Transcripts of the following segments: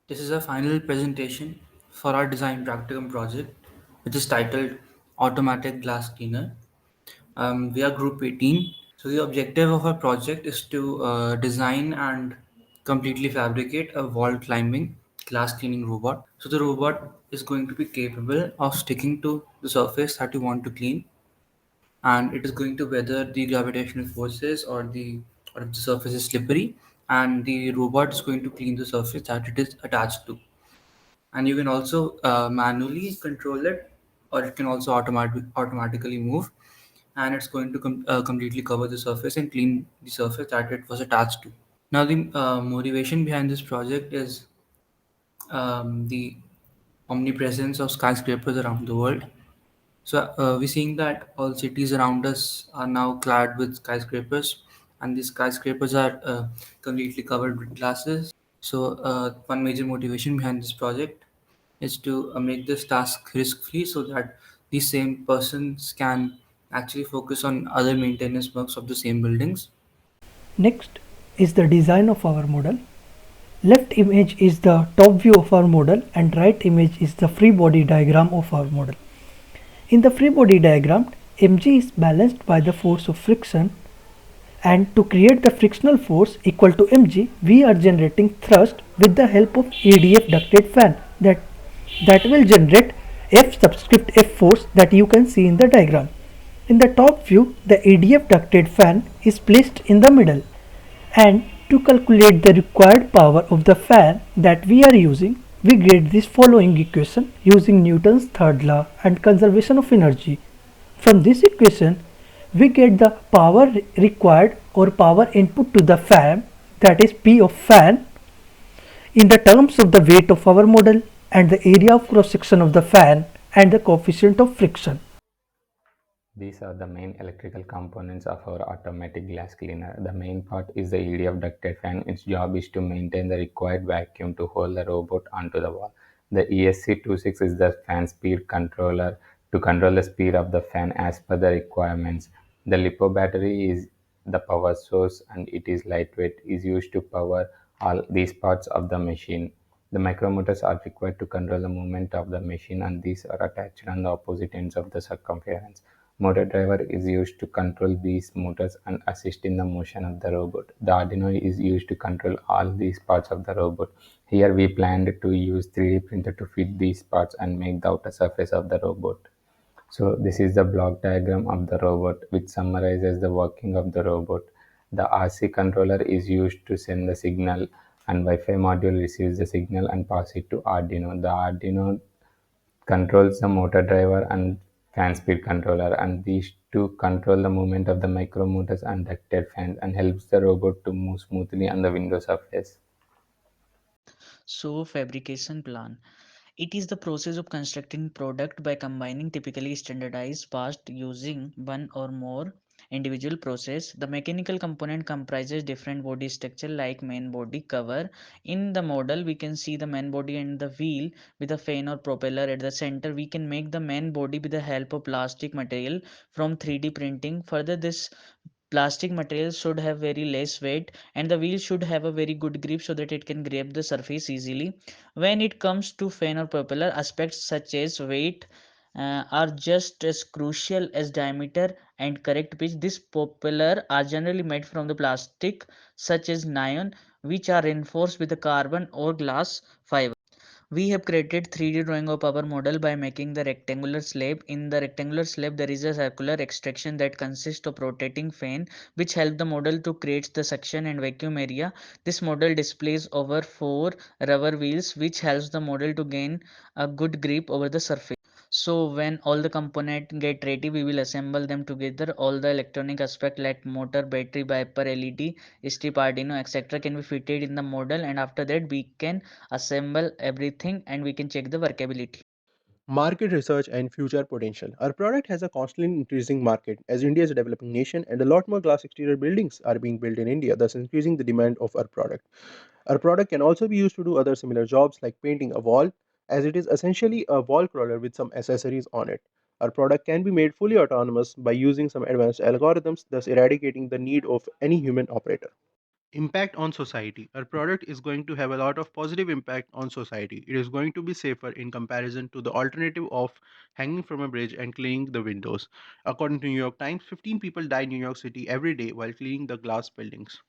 This is a final presentation for our design practicum project, which is titled Automatic Glass Cleaner. We are group 18. So, the objective of our project is to design and completely fabricate a wall climbing glass cleaning robot. So, the robot is going to be capable of sticking to the surface that you want to clean, and it is going to weather the gravitational forces or if the surface is slippery, and the robot is going to clean the surface that it is attached to. And you can also manually control it, or it can also automatically move, and it's going to completely cover the surface and clean the surface that it was attached to. Now the motivation behind this project is the omnipresence of skyscrapers around the world. So we're seeing that all cities around us are now clad with skyscrapers, and these skyscrapers are completely covered with glasses. So one major motivation behind this project is to make this task risk-free, so that these same persons can actually focus on other maintenance works of the same buildings. Next is the design of our model. Left image is the top view of our model and right image is the free body diagram of our model. In the free body diagram, mg is balanced by the force of friction, and to create the frictional force equal to mg, we are generating thrust with the help of EDF ducted fan that will generate F subscript F force that you can see in the diagram. In the top view, the EDF ducted fan is placed in the middle, and to calculate the required power of the fan that we are using, we get this following equation using Newton's third law and conservation of energy. From this equation, we get the power required or power input to the fan, that is P of fan, in the terms of the weight of our model and the area of cross section of the fan and the coefficient of friction. These are the main electrical components of our automatic glass cleaner. The main part is the EDF ducted fan. Its job is to maintain the required vacuum to hold the robot onto the wall. The ESC26 is the fan speed controller to control the speed of the fan as per the requirements. The LiPo battery is the power source, and it is lightweight, is used to power all these parts of the machine. The micromotors are required to control the movement of the machine, and these are attached on the opposite ends of the circumference. Motor driver is used to control these motors and assist in the motion of the robot. The Arduino is used to control all these parts of the robot. Here we planned to use 3D printer to fit these parts and make the outer surface of the robot. So this is the block diagram of the robot, which summarizes the working of the robot. The RC controller is used to send the signal, and Wi-Fi module receives the signal and pass it to Arduino. The Arduino controls the motor driver and fan speed controller, and these two control the movement of the micromotors and ducted fans and helps the robot to move smoothly on the window surface. So fabrication plan. It is the process of constructing product by combining typically standardized parts using one or more individual process. The mechanical component comprises different body structure like main body cover. In the model, we can see the main body and the wheel with a fan or propeller at the center. We can make the main body with the help of plastic material from 3D printing. Further, this plastic material should have very less weight, and the wheel should have a very good grip so that it can grab the surface easily. When it comes to fan or propeller, aspects such as weight are just as crucial as diameter and correct pitch. This propeller are generally made from the plastic such as nylon, which are reinforced with the carbon or glass fiber. We have created 3D drawing of our model by making the rectangular slab. In the rectangular slab, there is a circular extraction that consists of rotating fan, which help the model to create the suction and vacuum area. This model displays over 4 rubber wheels, which helps the model to gain a good grip over the surface. So when all the components get ready, we will assemble them together. All the electronic aspect like motor, battery, wiper, LED, strip, Arduino, etc. can be fitted in the model, and after that we can assemble everything and we can check the workability. Market research and future potential. Our product has a constantly increasing market as India is a developing nation and a lot more glass exterior buildings are being built in India, thus increasing the demand of our product. Our product can also be used to do other similar jobs like painting a wall, as it is essentially a wall crawler with some accessories on it. Our product can be made fully autonomous by using some advanced algorithms, thus eradicating the need of any human operator. Impact on society. Our product is going to have a lot of positive impact on society. It is going to be safer in comparison to the alternative of hanging from a bridge and cleaning the windows. According to New York Times, 15 people die in New York City every day while cleaning the glass buildings.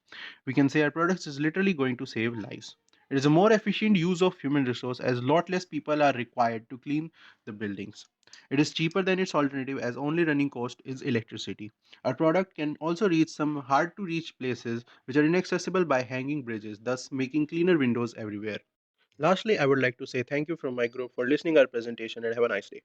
We can say our products is literally going to save lives. It is a more efficient use of human resource as lot less people are required to clean the buildings. It is cheaper than its alternative as only running cost is electricity. Our product can also reach some hard to reach places which are inaccessible by hanging bridges, thus making cleaner windows everywhere. Lastly, I would like to say thank you from my group for listening our presentation and have a nice day.